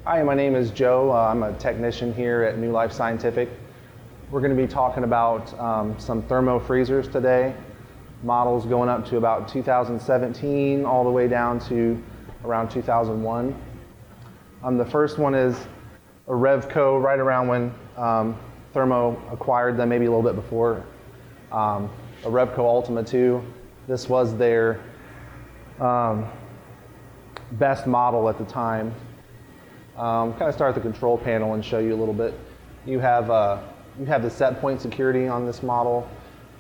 Hi, my name is Joe. I'm a technician here at New Life Scientific. We're going to be talking about some thermo freezers today, models going up to about 2017 all the way down to around 2001. The first one is a Revco, right around when Thermo acquired them, maybe a little bit before, a Revco Ultima 2. This was their best model at the time. Kind of start at the control panel and show you a little bit. You have the set point security on this model,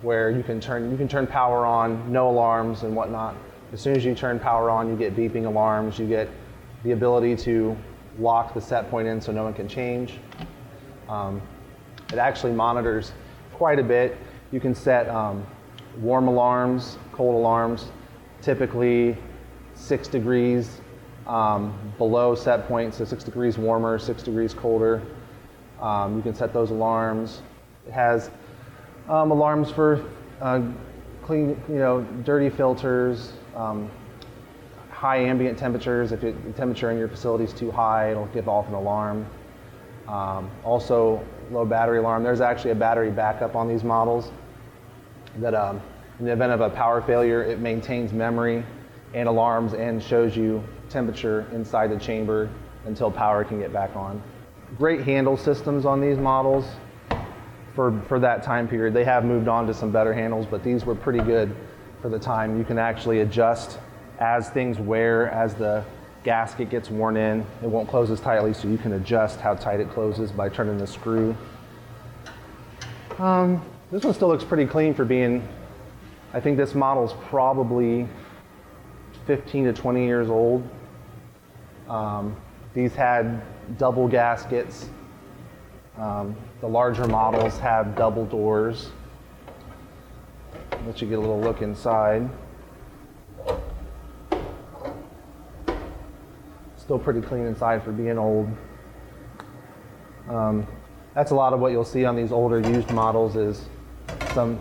where you can turn power on, no alarms and whatnot. As soon as you turn power on, you get beeping alarms. You get the ability to lock the set point in so no one can change. It actually monitors quite a bit. You can set warm alarms, cold alarms, typically 6 degrees below set point, so 6 degrees warmer, 6 degrees colder. You can set those alarms. It has alarms for clean, dirty filters, high ambient temperatures. If the temperature in your facility is too high, it'll give off an alarm. Also, low battery alarm. There's actually a battery backup on these models that in the event of a power failure, it maintains memory and alarms and shows you temperature inside the chamber until power can get back on. Great handle systems on these models for that time period. They have moved on to some better handles, but these were pretty good for the time. You can actually adjust as things wear, as the gasket gets worn in. It won't close as tightly, so you can adjust how tight it closes by turning the screw. This one still looks pretty clean for being, I think this model's probably 15 to 20 years old. These had double gaskets. The larger models have double doors. Let you get a little look inside. Still pretty clean inside for being old. That's a lot of what you'll see on these older used models is some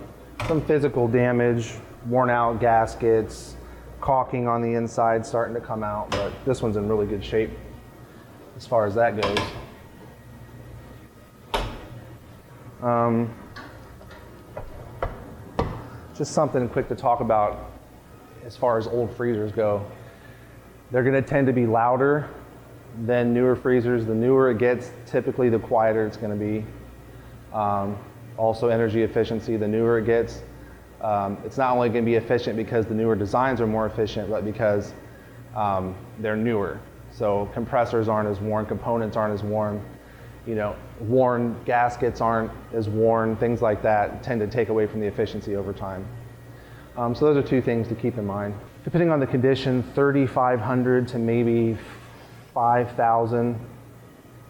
physical damage, worn out gaskets, caulking on the inside starting to come out, but this one's in really good shape as far as that goes. Just something quick to talk about as far as old freezers go. They're going to tend to be louder than newer freezers. The newer it gets, typically the quieter it's going to be. Also energy efficiency, the newer it gets, it's not only going to be efficient because the newer designs are more efficient, but because they're newer. So compressors aren't as worn, components aren't as worn, worn gaskets aren't as worn, things like that tend to take away from the efficiency over time. So those are two things to keep in mind. Depending on the condition, 3,500 to maybe 5,000,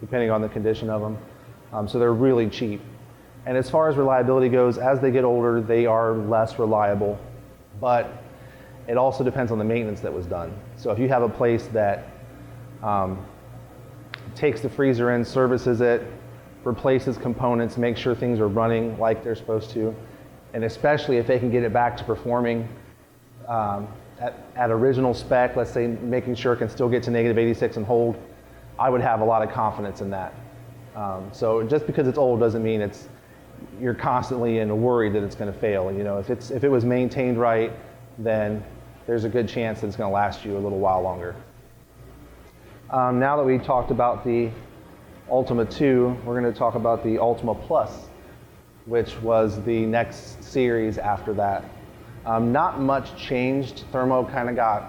depending on the condition of them. So they're really cheap. And as far as reliability goes, as they get older, they are less reliable. But it also depends on the maintenance that was done. So if you have a place that takes the freezer in, services it, replaces components, makes sure things are running like they're supposed to, and especially if they can get it back to performing at original spec, let's say making sure it can still get to -86 and hold, I would have a lot of confidence in that. So just because it's old doesn't mean you're constantly in a worry that it's going to fail. If it was maintained right, then there's a good chance that it's going to last you a little while longer. Now that we talked about the Ultima 2, we're going to talk about the Ultima Plus, which was the next series after that. Not much changed. Thermo kind of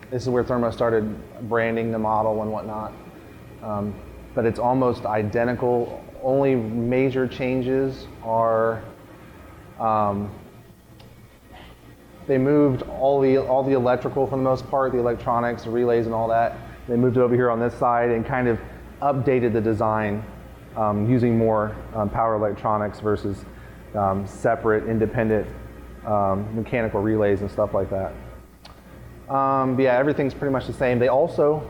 this is where Thermo started branding the model and whatnot. But it's almost identical. Only major changes are they moved all the electrical for the most part, the electronics, the relays and all that. They moved it over here on this side and kind of updated the design using more power electronics versus separate, independent mechanical relays and stuff like that. Yeah, everything's pretty much the same. They also,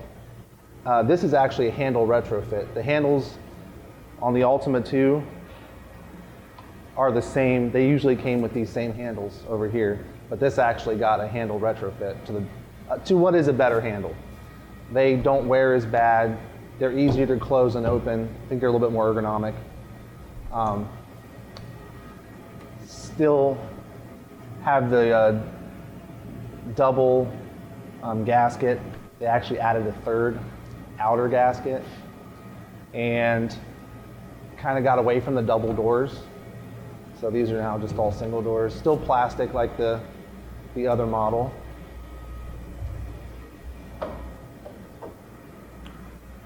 this is actually a handle retrofit. The handles on the Ultima 2 are the same. They usually came with these same handles over here, but this actually got a handle retrofit to what is a better handle. They don't wear as bad. They're easier to close and open. I think they're a little bit more ergonomic. Still have the double gasket. They actually added a third outer gasket and kind of got away from the double doors. So these are now just all single doors. Still plastic like the other model.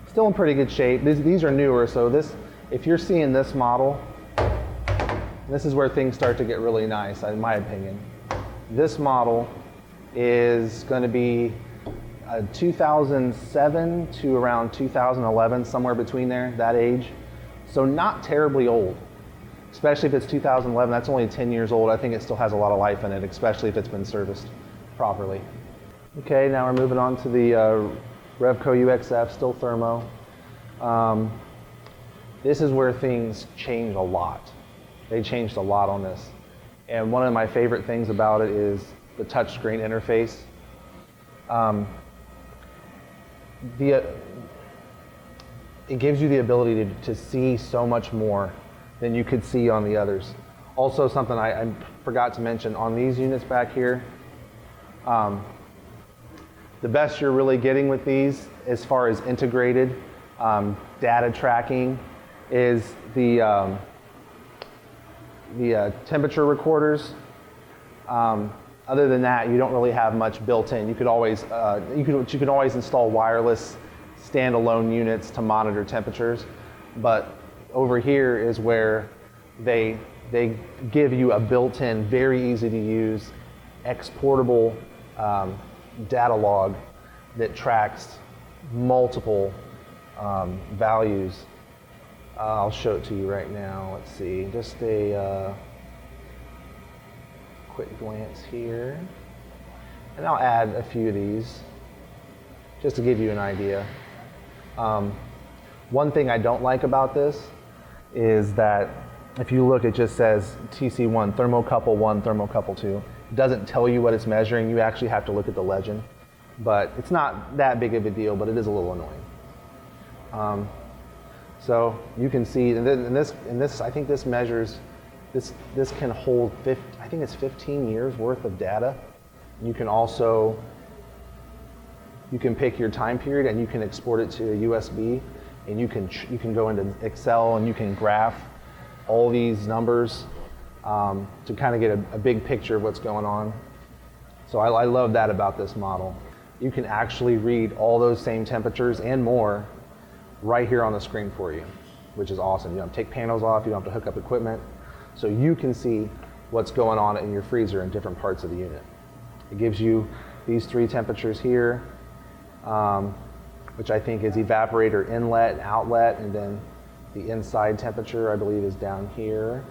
Still in pretty good shape. These are newer, so if you're seeing this model, this is where things start to get really nice, in my opinion. This model is going to be 2007 to around 2011, somewhere between there, that age. So not terribly old, especially if it's 2011. That's only 10 years old. I think it still has a lot of life in it, especially if it's been serviced properly. Okay, now we're moving on to the Revco UXF, still thermo. This is where things change a lot. They changed a lot on this. And one of my favorite things about it is the touchscreen interface. It gives you the ability to see so much more than you could see on the others. Also, something I forgot to mention, on these units back here, the best you're really getting with these as far as integrated data tracking is the temperature recorders. Other than that, you don't really have much built in. You could always you can always install wireless standalone units to monitor temperatures, but over here is where they give you a built-in, very easy to use, exportable data log that tracks multiple values. I'll show it to you right now. Let's see, just a quick glance here. And I'll add a few of these just to give you an idea. One thing I don't like about this is that if you look, it just says TC1, thermocouple 1, thermocouple 2. It doesn't tell you what it's measuring. You actually have to look at the legend. But it's not that big of a deal, but it is a little annoying. So you can see, and this, I think this measures, this can hold, I think it's 15 years worth of data. You can also, you can pick your time period and you can export it to a USB, and you can go into Excel and you can graph all these numbers to kind of get a big picture of what's going on. So I love that about this model. You can actually read all those same temperatures and more right here on the screen for you, which is awesome. You don't have to take panels off, you don't have to hook up equipment. So you can see what's going on in your freezer in different parts of the unit. It gives you these 3 temperatures here, which I think is evaporator inlet and outlet, and then the inside temperature I believe is down here.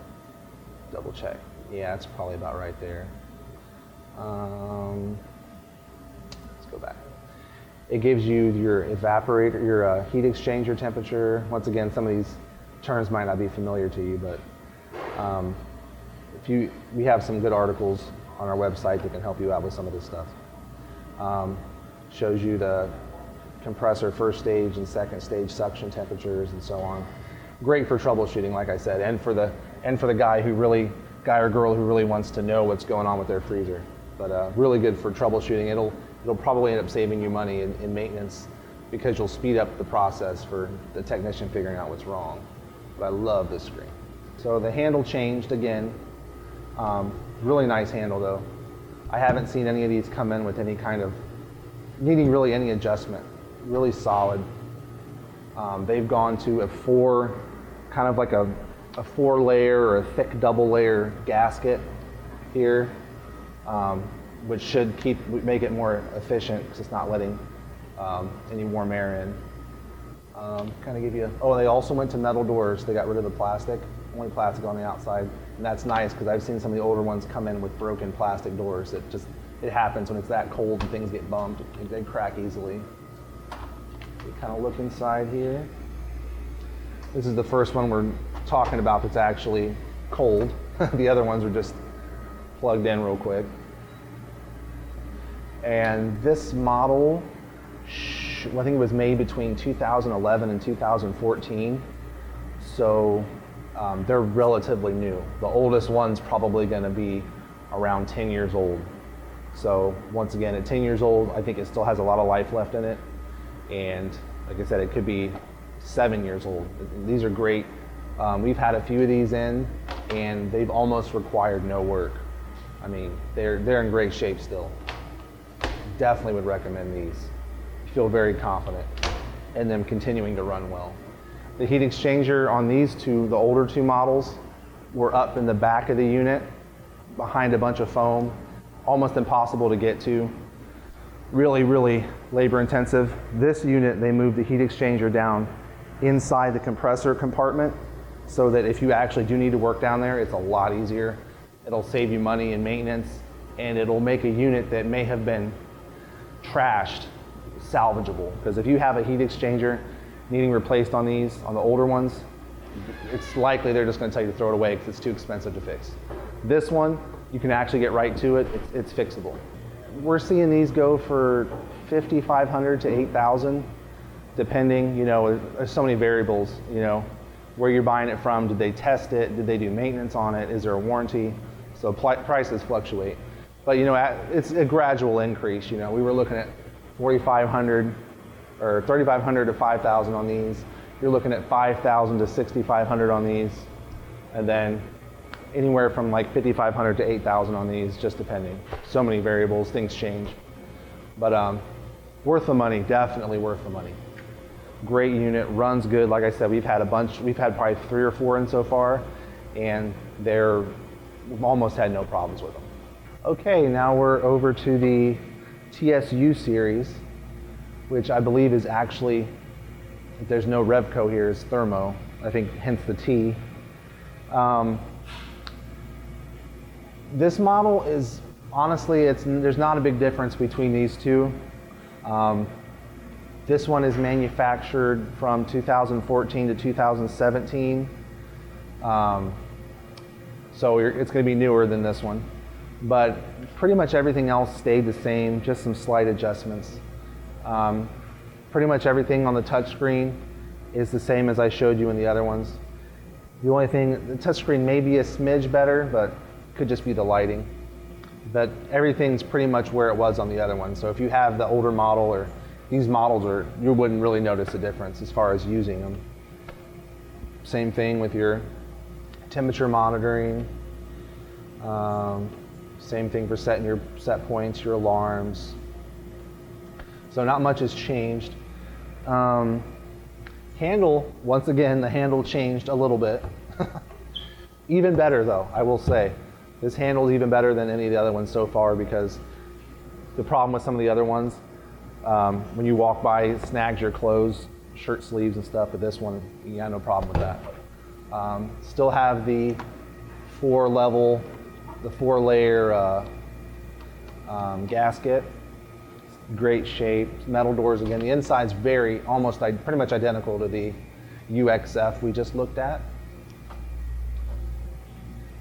Double check. Yeah, it's probably about right there. Let's go back. It gives you your evaporator, your heat exchanger temperature. Once again, some of these terms might not be familiar to you, but we have some good articles on our website that can help you out with some of this stuff. Shows you the compressor first stage and second stage suction temperatures and so on. Great for troubleshooting, like I said, and for the guy or girl who really wants to know what's going on with their freezer. But really good for troubleshooting. It'll probably end up saving you money in maintenance because you'll speed up the process for the technician figuring out what's wrong. But I love this screen. So the handle changed again. Really nice handle though. I haven't seen any of these come in with any kind of needing really any adjustment. Really solid. They've gone to a kind of like a 4-layer or a thick double layer gasket here, which should make it more efficient because it's not letting any warm air in. Kind of give you, they also went to metal doors. They got rid of the plastic, only plastic on the outside. And that's nice because I've seen some of the older ones come in with broken plastic doors that it happens when it's that cold and things get bumped. They crack easily. You kind of look inside here. This is the first one we're talking about that's actually cold. The other ones are just plugged in real quick. And this model I think it was made between 2011 and 2014. So they're relatively new. The oldest one's probably going to be around 10 years old. So once again, at 10 years old, I think it still has a lot of life left in it. And like I said, it could be 7 years old. These are great. We've had a few of these in, and they've almost required no work. I mean, they're in great shape still. Definitely would recommend these. Feel very confident in them continuing to run well. The heat exchanger on these two, the older two models, were up in the back of the unit behind a bunch of foam, almost impossible to get to. Really, really labor intensive. This unit, they moved the heat exchanger down inside the compressor compartment so that if you actually do need to work down there, it's a lot easier. It'll save you money in maintenance, and it'll make a unit that may have been trashed salvageable. Because if you have a heat exchanger needing replaced on these, on the older ones, it's likely they're just going to tell you to throw it away because it's too expensive to fix. This one, you can actually get right to it. It's fixable. We're seeing these go for $5,500 to $8,000, depending. You know, there's so many variables. You know, where you're buying it from. Did they test it? Did they do maintenance on it? Is there a warranty? So prices fluctuate. But you know, it's a gradual increase. You know, we were looking at $4,500 or $3,500 to $5,000 on these. You're looking at $5,000 to $6,500 on these, and then anywhere from like $5,500 to $8,000 on these, just depending. So many variables, things change. But worth the money, definitely worth the money. Great unit, runs good. Like I said, we've had probably 3 or 4 in so far, and we've almost had no problems with them. Okay, now we're over to the TSU series, which I believe is actually, if there's no Revco here, is thermo. I think hence the T. This model is, honestly, there's not a big difference between these two. This one is manufactured from 2014 to 2017. So it's going to be newer than this one. But pretty much everything else stayed the same, just some slight adjustments. Pretty much everything on the touchscreen is the same as I showed you in the other ones. The only thing, the touchscreen may be a smidge better, but could just be the lighting. But everything's pretty much where it was on the other one. So if you have the older model, or these models you wouldn't really notice a difference as far as using them. Same thing with your temperature monitoring. Same thing for setting your set points, your alarms. So not much has changed. Handle, once again, the handle changed a little bit. Even better though, I will say. This handle is even better than any of the other ones so far, because the problem with some of the other ones, when you walk by, it snags your clothes, shirt sleeves and stuff, but this one, you got no problem with that. Still have the 4-layer gasket. Great shape, metal doors again. The inside's pretty much identical to the UXF we just looked at.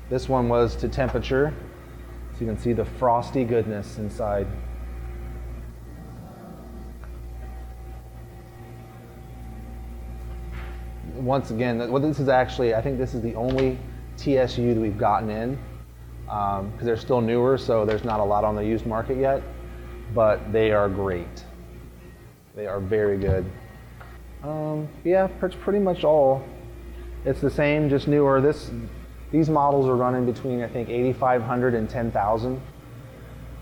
This one was to temperature, so you can see the frosty goodness inside. Once again, this is actually, I think this is the only TSU that we've gotten in, because they're still newer, so there's not a lot on the used market yet, but they are great. They are very good. Yeah, that's pretty much all. It's the same, just newer. These models are running between, I think, $8,500 and $10,000.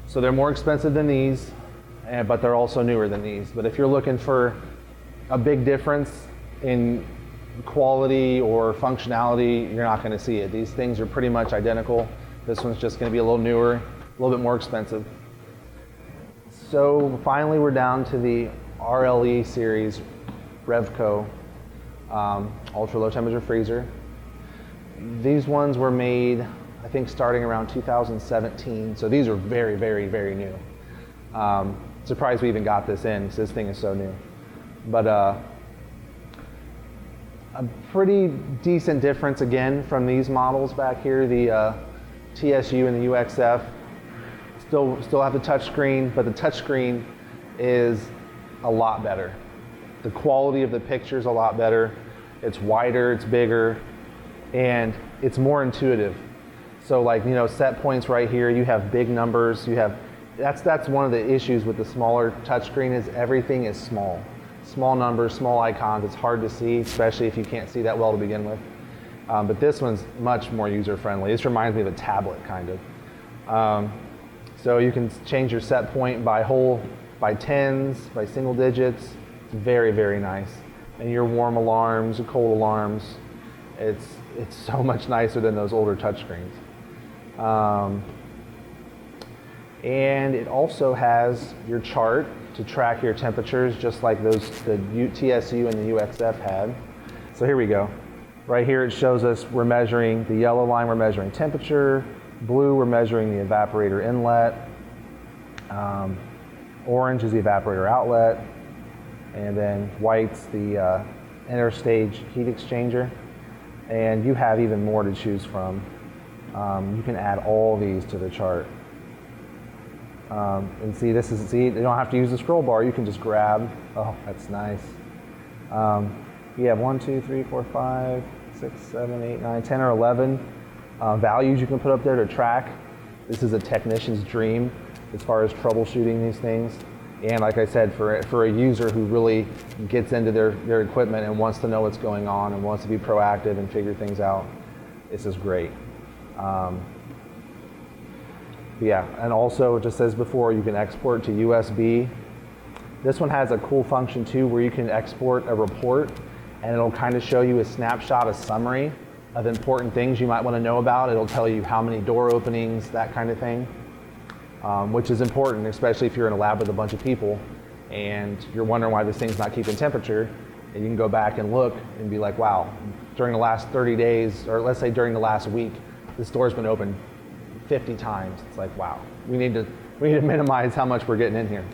So they're more expensive than these, but they're also newer than these. But if you're looking for a big difference in quality or functionality, you're not going to see it. These things are pretty much identical. This one's just going to be a little newer, a little bit more expensive. So finally, we're down to the RLE series Revco ultra low temperature freezer. These ones were made, I think, starting around 2017. So these are very, very, very new. Surprised we even got this in, because this thing is so new. But a pretty decent difference again from these models back here, the TSU and the UXF. Still have the touch screen, but the touch screen is a lot better. The quality of the picture is a lot better. It's wider, it's bigger, and it's more intuitive. So like, set points right here, you have big numbers, that's one of the issues with the smaller touchscreen is everything is small. Small numbers, small icons, it's hard to see, especially if you can't see that well to begin with. But this one's much more user-friendly. This reminds me of a tablet, kind of. So you can change your set point by tens, by single digits. It's very, very nice. And your warm alarms, your cold alarms, it's so much nicer than those older touchscreens. And it also has your chart to track your temperatures, just like the TSU and the UXF had. So here we go. Right here it shows us we're measuring the yellow line, we're measuring temperature. Blue, we're measuring the evaporator inlet. Orange is the evaporator outlet. And then white's the interstage heat exchanger. And you have even more to choose from. You can add all these to the chart. And see, you don't have to use the scroll bar. You can just grab. Oh, that's nice. You have 1, 2, 3, 4, 5, 6, 7, 8, 9, 10, or 11 values you can put up there to track. This is a technician's dream as far as troubleshooting these things. And like I said, for a user who really gets into their equipment and wants to know what's going on and wants to be proactive and figure things out, this is great. Yeah, and also, just as before, you can export to USB. This one has a cool function too where you can export a report and it'll kind of show you a snapshot, a summary of important things you might want to know about. It'll tell you how many door openings, that kind of thing, which is important, especially if you're in a lab with a bunch of people and you're wondering why this thing's not keeping temperature. And you can go back and look and be like, wow, during the last 30 days, or let's say during the last week, this door's been open 50 times. It's like, wow, we need to minimize how much we're getting in here.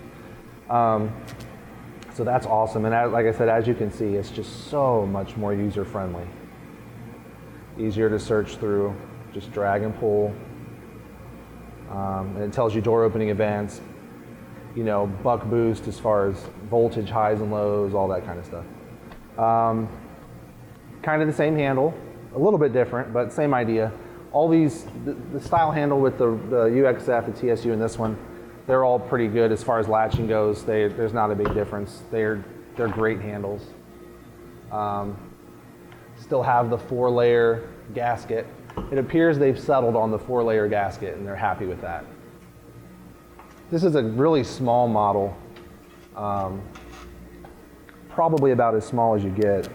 So that's awesome. And like I said, as you can see, it's just so much more user-friendly. Easier to search through, just drag and pull. And it tells you door opening events, buck boost as far as voltage highs and lows, all that kind of stuff. Kind of the same handle, a little bit different, but same idea. All these, the style handle with the UXF, the TSU, and this one, they're all pretty good as far as latching goes. There's not a big difference. They're great handles. Still have the 4-layer gasket. It appears they've settled on the 4-layer gasket and they're happy with that. This is a really small model, probably about as small as you get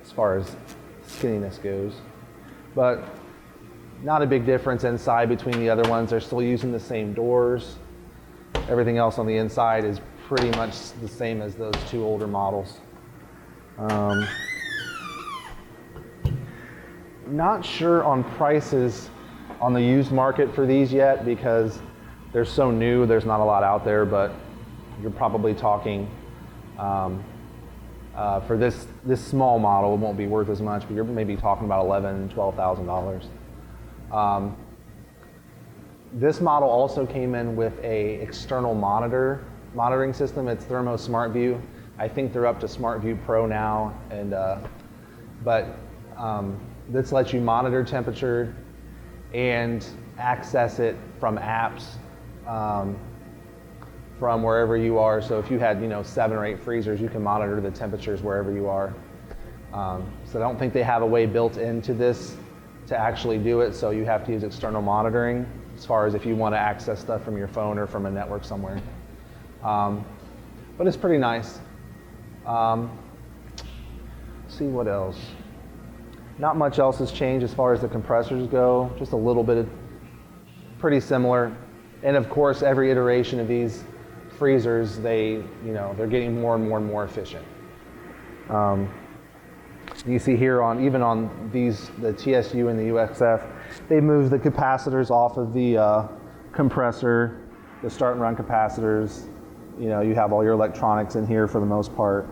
as far as skinniness goes. But not a big difference inside between the other ones. They're still using the same doors. Everything else on the inside is pretty much the same as those two older models. Not sure on prices on the used market for these yet because they're so new, there's not a lot out there, but you're probably talking for this small model, it won't be worth as much, but you're maybe talking about $11,000, $12,000. This model also came in with a external monitoring system. It's Thermo SmartView. I think they're up to SmartView Pro now, and this lets you monitor temperature and access it from apps from wherever you are. So if you had 7 or 8 freezers, you can monitor the temperatures wherever you are. So I don't think they have a way built into this to actually do it, so you have to use external monitoring as far as if you want to access stuff from your phone or from a network somewhere. But it's pretty nice. See what else. Not much else has changed as far as the compressors go, just a little bit, pretty similar. And of course, every iteration of these freezers, they're getting more and more and more efficient. You see here even on these, the TSU and the UXF, they moved the capacitors off of the compressor, the start and run capacitors. You have all your electronics in here for the most part.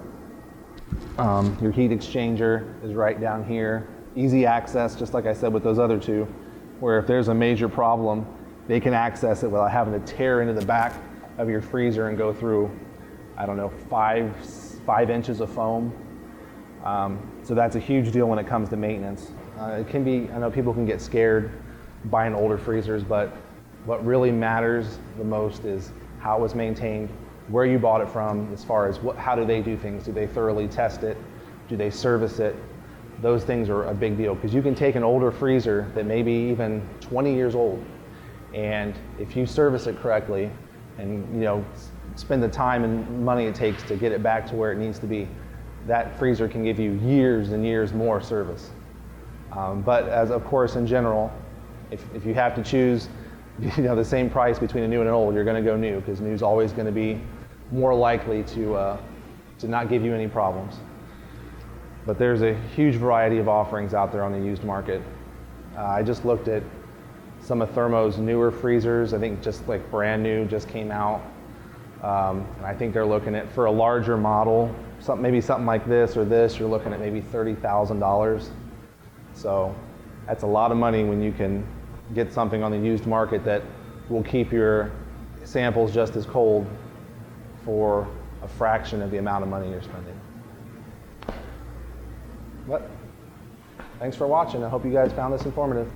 Your heat exchanger is right down here. Easy access, just like I said with those other two, where if there's a major problem, they can access it without having to tear into the back of your freezer and go through I don't know, 5 inches of foam. So that's a huge deal when it comes to maintenance. It can be, I know people can get scared buying older freezers, but what really matters the most is how it was maintained, where you bought it from, as far as how do they do things. Do they thoroughly test it? Do they service it? Those things are a big deal, because you can take an older freezer that may be even 20 years old, and if you service it correctly and spend the time and money it takes to get it back to where it needs to be, that freezer can give you years and years more service. But as of course in general, if you have to choose the same price between a new and an old, you're going to go new, because new is always going to be more likely to not give you any problems. But there's a huge variety of offerings out there on the used market. I just looked at some of Thermo's newer freezers. I think just like brand new, just came out. And I think they're looking at, for a larger model, maybe something like this or this, you're looking at maybe $30,000. So that's a lot of money when you can get something on the used market that will keep your samples just as cold for a fraction of the amount of money you're spending. But thanks for watching. I hope you guys found this informative.